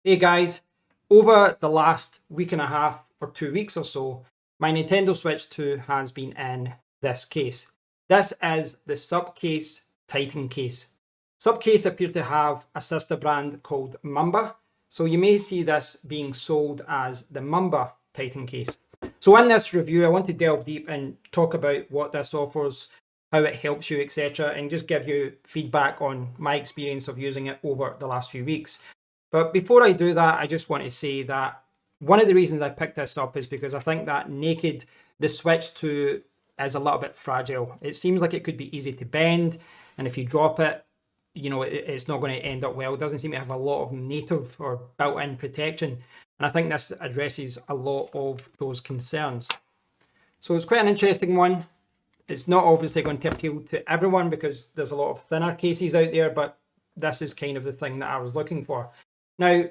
Hey guys, over the last week and a half or 2 weeks or so, my Nintendo Switch 2 has been in this case. This is the SUPCASE Titan Case. SUPCASE appear to have a sister brand called Mumba, so you may see this being sold as the Mumba Titan Case. So in this review, I want to delve deep and talk about what this offers, how it helps you, etc., and just give you feedback on my experience of using it over the last few weeks. But before I do that, I just want to say that one of the reasons I picked this up is because I think that naked, the Switch 2 is a little bit fragile. It seems like it could be easy to bend, and if you drop it, it's not going to end up well. It doesn't seem to have a lot of native or built-in protection, and I think this addresses a lot of those concerns. So it's quite an interesting one. It's not obviously going to appeal to everyone because there's a lot of thinner cases out there, but this is kind of the thing that I was looking for. Now,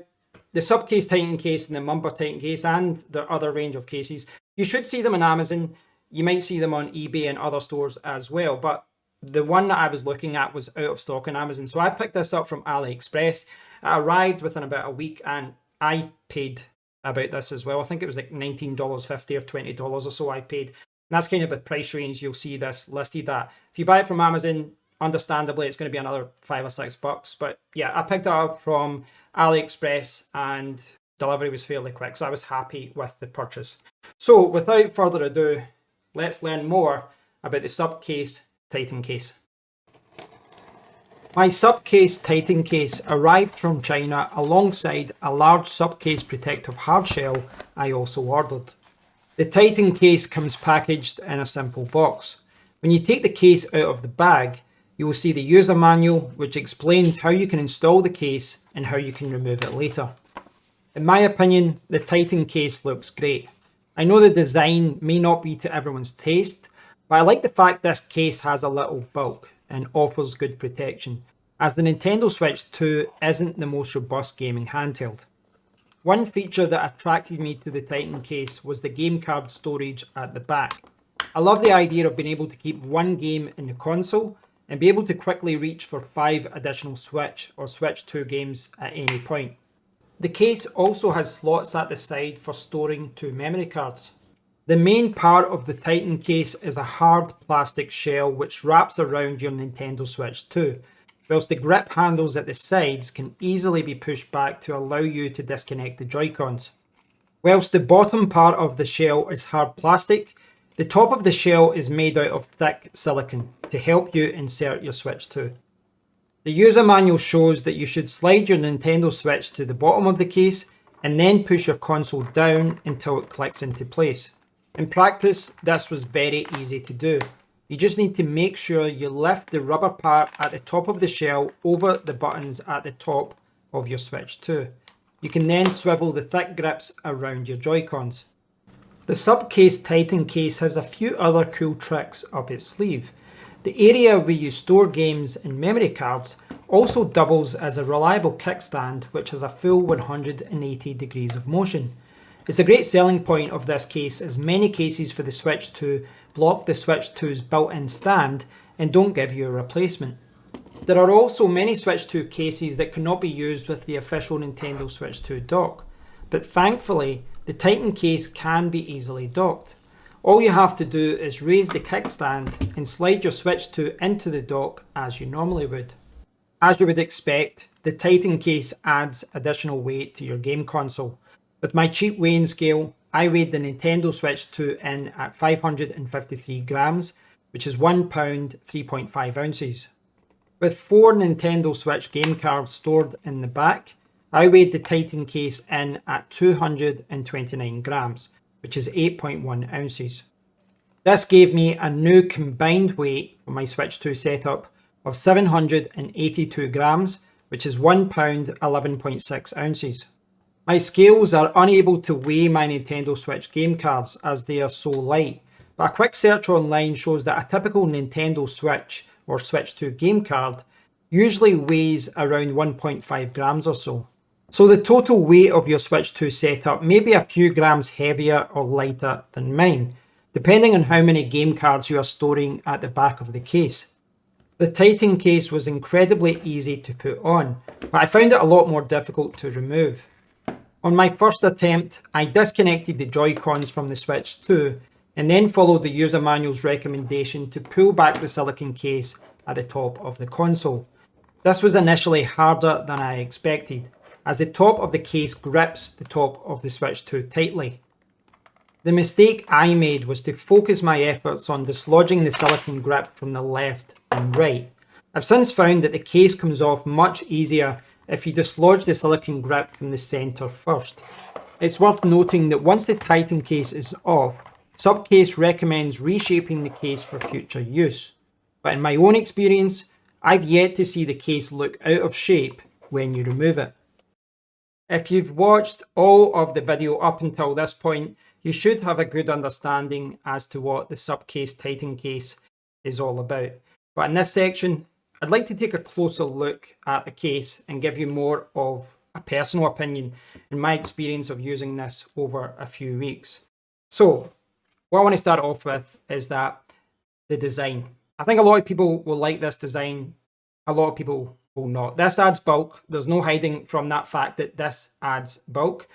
the SUPCASE Titan Case and the Mumba Titan Case and the other range of cases, you should see them on Amazon. You might see them on eBay and other stores as well, but the one that I was looking at was out of stock on Amazon. So I picked this up from AliExpress. It arrived within about a week and I paid about this as well. I think it was like $19.50 or $20 or so I paid. And that's kind of the price range you'll see this listed at. If you buy it from Amazon, understandably, it's going to be another $5 or $6. But yeah, I picked it up from AliExpress and delivery was fairly quick, so I was happy with the purchase. So without further ado, let's learn more about the SUPCASE Titan Case. My SUPCASE Titan Case arrived from China alongside a large SUPCASE protective hardshell I also ordered. The Titan Case comes packaged in a simple box. When you take the case out of the bag, you will see the user manual, which explains how you can install the case and how you can remove it later. In my opinion, the Titan Case looks great. I know the design may not be to everyone's taste, but I like the fact this case has a little bulk and offers good protection, as the Nintendo Switch 2 isn't the most robust gaming handheld. One feature that attracted me to the Titan Case was the game card storage at the back. I love the idea of being able to keep one game in the console and be able to quickly reach for 5 additional Switch or Switch 2 games at any point. The case also has slots at the side for storing 2 memory cards. The main part of the Titan Case is a hard plastic shell which wraps around your Nintendo Switch 2, whilst the grip handles at the sides can easily be pushed back to allow you to disconnect the Joy-Cons. Whilst the bottom part of the shell is hard plastic, the top of the shell is made out of thick silicone to help you insert your Switch 2. The user manual shows that you should slide your Nintendo Switch to the bottom of the case and then push your console down until it clicks into place. In practice, this was very easy to do. You just need to make sure you lift the rubber part at the top of the shell over the buttons at the top of your Switch 2. You can then swivel the thick grips around your Joy-Cons. The SUPCASE Titan Case has a few other cool tricks up its sleeve. The area where you store games and memory cards also doubles as a reliable kickstand which has a full 180 degrees of motion. It's a great selling point of this case as many cases for the Switch 2 block the Switch 2's built-in stand and don't give you a replacement. There are also many Switch 2 cases that cannot be used with the official Nintendo Switch 2 dock, but thankfully the Titan Case can be easily docked. All you have to do is raise the kickstand and slide your Switch 2 into the dock as you normally would. As you would expect, the Titan Case adds additional weight to your game console. With my cheap weighing scale, I weighed the Nintendo Switch 2 in at 553 grams, which is 1 pound 3.5 ounces. With 4 Nintendo Switch game cards stored in the back, I weighed the Titan Case in at 229 grams, which is 8.1 ounces. This gave me a new combined weight for my Switch 2 setup of 782 grams, which is 1 pound 11.6 ounces. My scales are unable to weigh my Nintendo Switch game cards as they are so light, but a quick search online shows that a typical Nintendo Switch or Switch 2 game card usually weighs around 1.5 grams or so. So the total weight of your Switch 2 setup may be a few grams heavier or lighter than mine, depending on how many game cards you are storing at the back of the case. The Titan Case was incredibly easy to put on, but I found it a lot more difficult to remove. On my first attempt, I disconnected the Joy-Cons from the Switch 2 and then followed the user manual's recommendation to pull back the silicone case at the top of the console. This was initially harder than I expected, as the top of the case grips the top of the Switch 2 tightly. The mistake I made was to focus my efforts on dislodging the silicone grip from the left and right. I've since found that the case comes off much easier if you dislodge the silicone grip from the centre first. It's worth noting that once the Titan case is off, SUPCASE recommends reshaping the case for future use. But in my own experience, I've yet to see the case look out of shape when you remove it. If you've watched all of the video up until this point, you should have a good understanding as to what the SUPCASE Titan case is all about. But in this section, I'd like to take a closer look at the case and give you more of a personal opinion and my experience of using this over a few weeks. So, what I want to start off with is that the design. I think a lot of people will like this design, a lot of people will not. This adds bulk. There's no hiding from that fact that this adds bulk.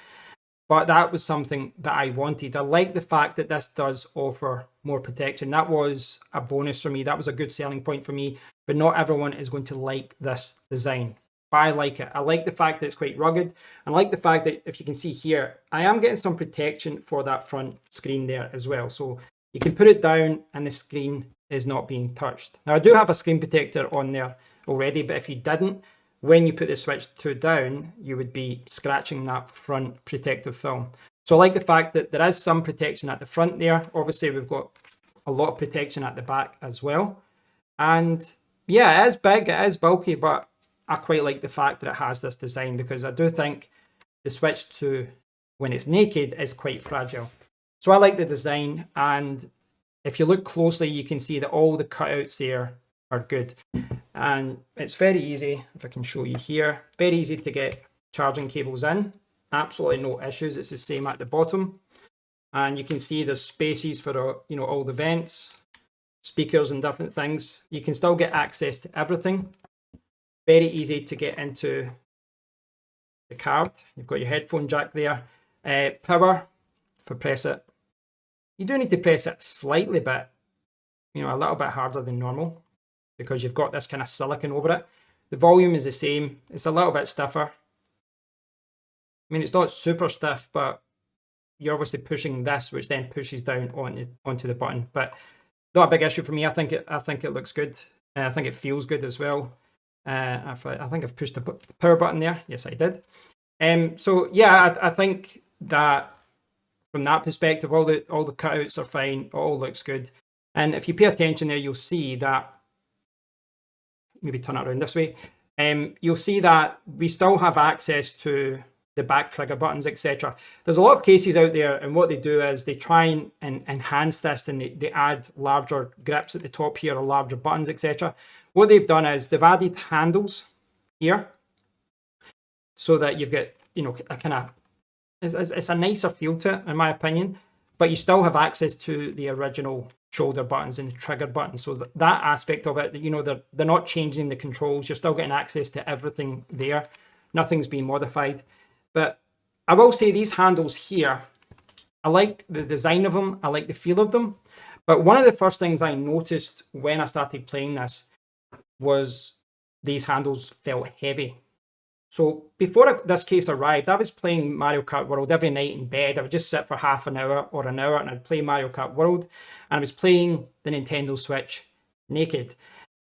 But that was something that I wanted. I like the fact that this does offer more protection. That was a bonus for me. That was a good selling point for me. But not everyone is going to like this design. But I like it. I like the fact that it's quite rugged. I like the fact that, if you can see here, I am getting some protection for that front screen there as well. So you can put it down and the screen is not being touched. Now I do have a screen protector on there already, but if you didn't, when you put the Switch 2 down, you would be scratching that front protective film. So I like the fact that there is some protection at the front there. Obviously, we've got a lot of protection at the back as well. And yeah, it is big, it is bulky, but I quite like the fact that it has this design, because I do think the Switch 2, when it's naked, is quite fragile. So I like the design, and if you look closely, you can see that all the cutouts there are good. And it's very easy, if I can show you here, very easy to get charging cables in. Absolutely no issues. It's the same at the bottom. And you can see there's spaces for all the vents, speakers and different things. You can still get access to everything. Very easy to get into the card. You've got your headphone jack there. Power, if I press it. You do need to press it slightly bit, a little bit harder than normal, because you've got this kind of silicone over it. The volume is the same. It's a little bit stiffer. I mean, it's not super stiff, but you're obviously pushing this, which then pushes down onto the button. But not a big issue for me. I think it looks good. I think it feels good as well. I think I've pushed the power button there. Yes, I did. So yeah, I think that from that perspective, all the cutouts are fine. It all looks good. And if you pay attention there, you'll see that. Maybe turn it around this way. You'll see that we still have access to the back trigger buttons, etc. There's a lot of cases out there, and what they do is they try and enhance this, and they add larger grips at the top here, or larger buttons, etc. What they've done is they've added handles here, so that you've got a kind of it's a nicer feel to it, in my opinion. But you still have access to the original shoulder buttons and the trigger buttons. So that aspect of it, they're not changing the controls. You're still getting access to everything there. Nothing's being modified. But I will say these handles here, I like the design of them. I like the feel of them. But one of the first things I noticed when I started playing this was these handles felt heavy. So before this case arrived, I was playing Mario Kart World every night in bed. I would just sit for half an hour or an hour and I'd play Mario Kart World. And I was playing the Nintendo Switch naked.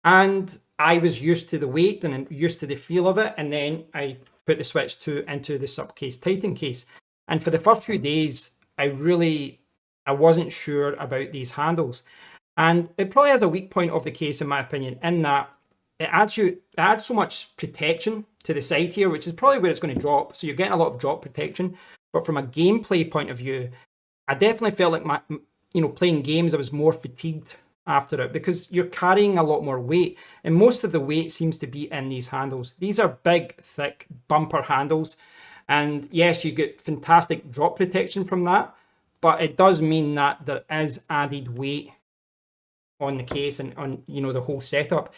And I was used to the weight and used to the feel of it. And then I put the Switch 2 into the SUPCASE Titan case. And for the first few days, I wasn't sure about these handles. And it probably has a weak point of the case, in my opinion, in that it adds so much protection to the side here, which is probably where it's going to drop. So you're getting a lot of drop protection. But from a gameplay point of view, I definitely felt like playing games, I was more fatigued after it, because you're carrying a lot more weight, and most of the weight seems to be in these handles. These are big, thick bumper handles, and yes, you get fantastic drop protection from that, but it does mean that there is added weight on the case and on the whole setup.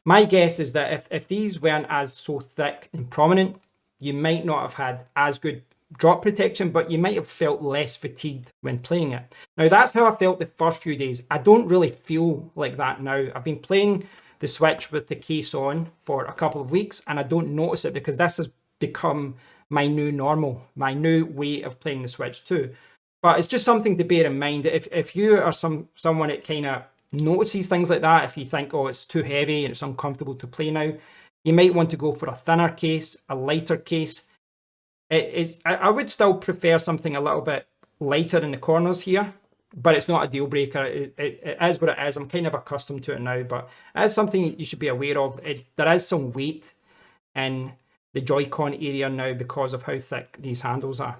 My guess is that if these weren't as so thick and prominent, you might not have had as good drop protection, but you might have felt less fatigued when playing it. Now, that's how I felt the first few days. I don't really feel like that now. I've been playing the Switch with the case on for a couple of weeks, and I don't notice it because this has become my new normal, my new way of playing the Switch 2. But it's just something to bear in mind. If you are someone that kind of notices things like that, if you think, oh, it's too heavy and it's uncomfortable to play now, you might want to go for a thinner case, a lighter case. I would still prefer something a little bit lighter in the corners here, but it's not a deal breaker. It is what it is. I'm kind of accustomed to it now, but it's something you should be aware of. There is some weight in the Joy-Con area now because of how thick these handles are.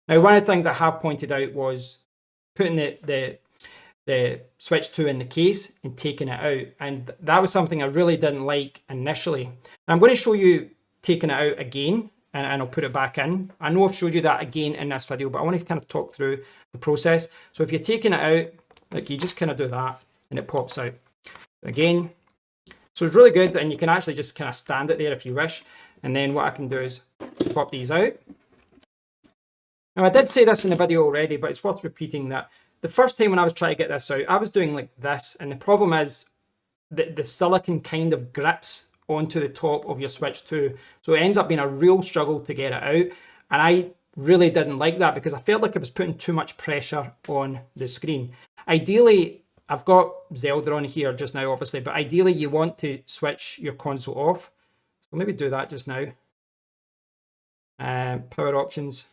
Now, one of the things I have pointed out was putting the Switch 2 in the case and taking it out. And that was something I really didn't like initially. I'm going to show you taking it out again, and I'll put it back in. I know I've showed you that again in this video, but I want to kind of talk through the process. So if you're taking it out, like, you just kind of do that and it pops out again. So it's really good, and you can actually just kind of stand it there if you wish. And then what I can do is pop these out. Now, I did say this in the video already, but it's worth repeating that the first time when I was trying to get this out, I was doing like this, and the problem is that the silicone kind of grips onto the top of your Switch 2. So it ends up being a real struggle to get it out. And I really didn't like that because I felt like I was putting too much pressure on the screen. Ideally, I've got Zelda on here just now, obviously, but ideally you want to switch your console off. So maybe do that just now. Power options,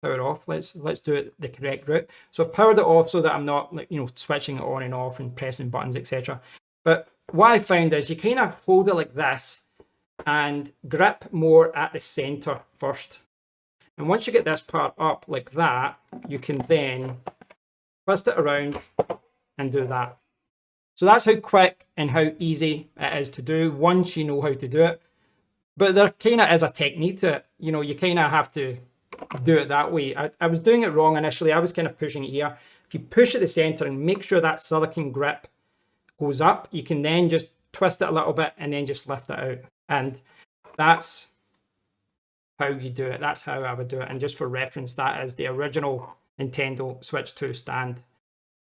power off. Let's do it the correct route. So I've powered it off so that I'm not, like, switching it on and off and pressing buttons, etc. But what I found is you kind of hold it like this and grip more at the center first. And once you get this part up like that, you can then twist it around and do that. So that's how quick and how easy it is to do once you know how to do it. But there kind of is a technique to it. You kind of have to do it that way. I was doing it wrong initially. I was kind of pushing it here. If you push at the center and make sure that silicone grip goes up, you can then just twist it a little bit and then just lift it out. And that's how you do it. That's how I would do it. And just for reference, that is the original Nintendo Switch 2 stand.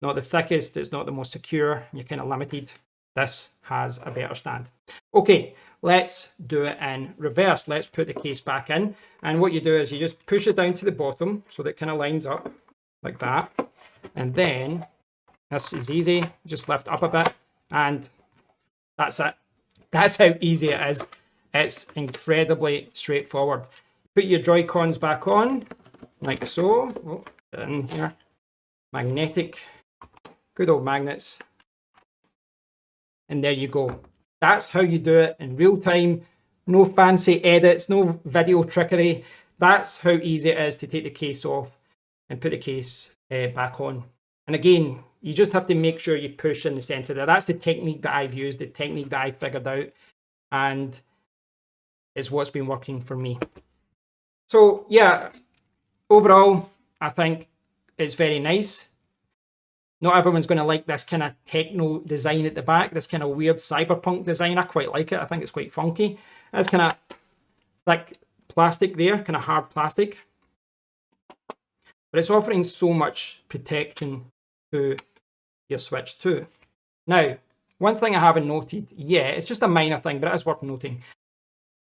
Not the thickest, it's not the most secure, you're kind of limited. This has a better stand. Okay, let's do it in reverse. Let's put the case back in. And what you do is you just push it down to the bottom so that it kind of lines up like that. And then, this is easy, just lift up a bit, and that's it. That's how easy it is. It's incredibly straightforward. Put your Joy-Cons back on, like so. Oh, in here. Magnetic. Good old magnets. And there you go. That's how you do it in real time. No fancy edits, no video trickery. That's how easy it is to take the case off and put the case back on. And again, you just have to make sure you push in the center there. That's the technique that I've used, the technique that I figured out, and it's what's been working for me. So yeah, overall, I think it's very nice. Not everyone's going to like this kind of techno design at the back, this kind of weird cyberpunk design. I quite like it. I think it's quite funky. It's kind of thick plastic there, kind of hard plastic. But it's offering so much protection to your Switch 2. Now, one thing I haven't noted yet, it's just a minor thing, but it is worth noting.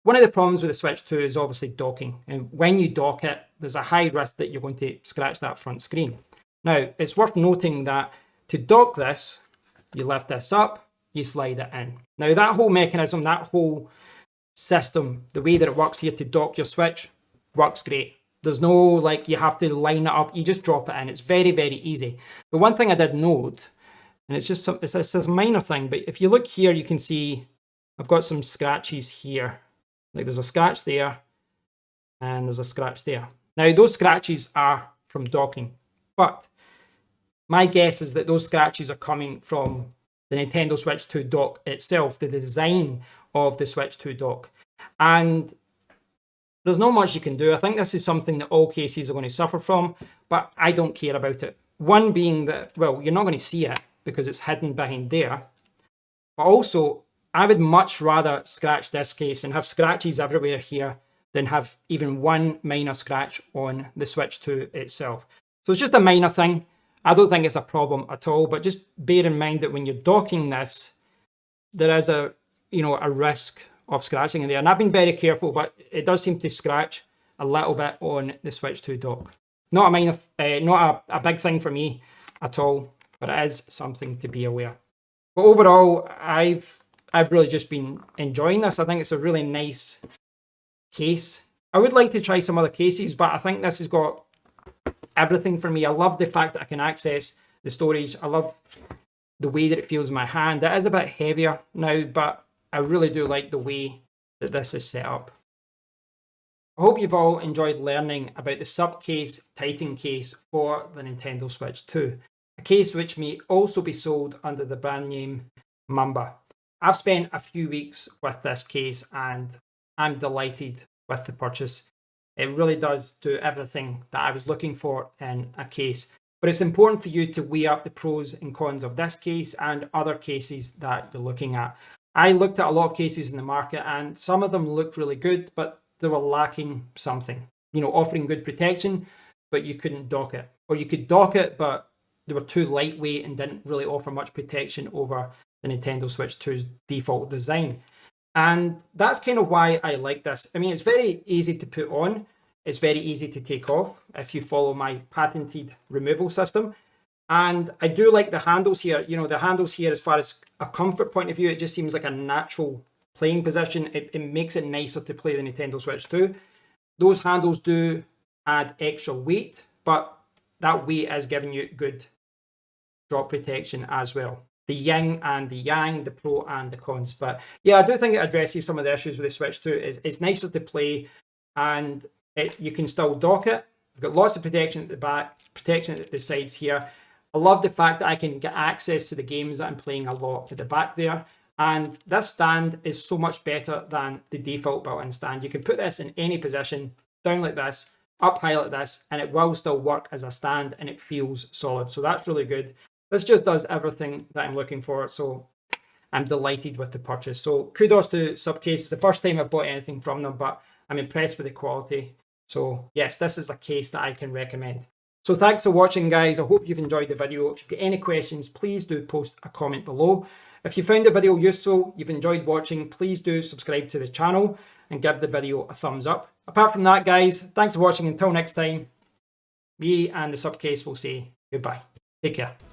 One of the problems with the Switch 2 is obviously docking. And when you dock it, there's a high risk that you're going to scratch that front screen. Now, it's worth noting that to dock this, you lift this up, you slide it in. Now, that whole mechanism, that whole system, the way that it works here to dock your Switch, works great. There's no, like, you have to line it up. You just drop it in. It's very, very easy. But one thing I did note, and it's just it's a minor thing, but if you look here, you can see I've got some scratches here. Like, there's a scratch there, and there's a scratch there. Now, those scratches are from docking. But my guess is that those scratches are coming from the Nintendo Switch 2 dock itself, the design of the Switch 2 dock. And there's not much you can do. I think this is something that all cases are going to suffer from, but I don't care about it. One being that, well, you're not going to see it because it's hidden behind there. But also, I would much rather scratch this case and have scratches everywhere here than have even one minor scratch on the Switch 2 itself. So it's just a minor thing. I don't think it's a problem at all, but just bear in mind that when you're docking this, there is a risk of scratching in there. And I've been very careful, but it does seem to scratch a little bit on the Switch 2 dock. Not a big thing for me at all, but it is something to be aware. But overall, I've really just been enjoying this. I think it's a really nice case. I would like to try some other cases, but I think this has got everything for me. I love the fact that I can access the storage. I love the way that it feels in my hand. It is a bit heavier now, but I really do like the way that this is set up. I hope you've all enjoyed learning about the SUPCASE Titan Case for the Nintendo Switch 2, a case which may also be sold under the brand name Mumba. I've spent a few weeks with this case and I'm delighted with the purchase. It really does do everything that I was looking for in a case. But it's important for you to weigh up the pros and cons of this case and other cases that you're looking at. I looked at a lot of cases in the market and some of them looked really good, but they were lacking something. Offering good protection, but you couldn't dock it. Or you could dock it, but they were too lightweight and didn't really offer much protection over the Nintendo Switch 2's default design. And that's kind of why I like this. I mean, it's very easy to put on. It's very easy to take off if you follow my patented removal system. And I do like the handles here. The handles here, as far as a comfort point of view, it just seems like a natural playing position. It makes it nicer to play the Nintendo Switch 2. Those handles do add extra weight, but that weight is giving you good drop protection as well. The yin and the yang, the pro and the cons. But yeah, I do think it addresses some of the issues with the Switch 2. It's nicer to play and you can still dock it. You've got lots of protection at the back, protection at the sides here. I love the fact that I can get access to the games that I'm playing a lot at the back there. And this stand is so much better than the default built-in stand. You can put this in any position, down like this, up high like this, and it will still work as a stand and it feels solid. So that's really good. This just does everything that I'm looking for. So I'm delighted with the purchase. So kudos to SUPCASE. It's the first time I've bought anything from them, but I'm impressed with the quality. So yes, this is a case that I can recommend. So thanks for watching, guys. I hope you've enjoyed the video. If you've got any questions, please do post a comment below. If you found the video useful, you've enjoyed watching, please do subscribe to the channel and give the video a thumbs up. Apart from that, guys, thanks for watching. Until next time, me and the SUPCASE will say goodbye. Take care.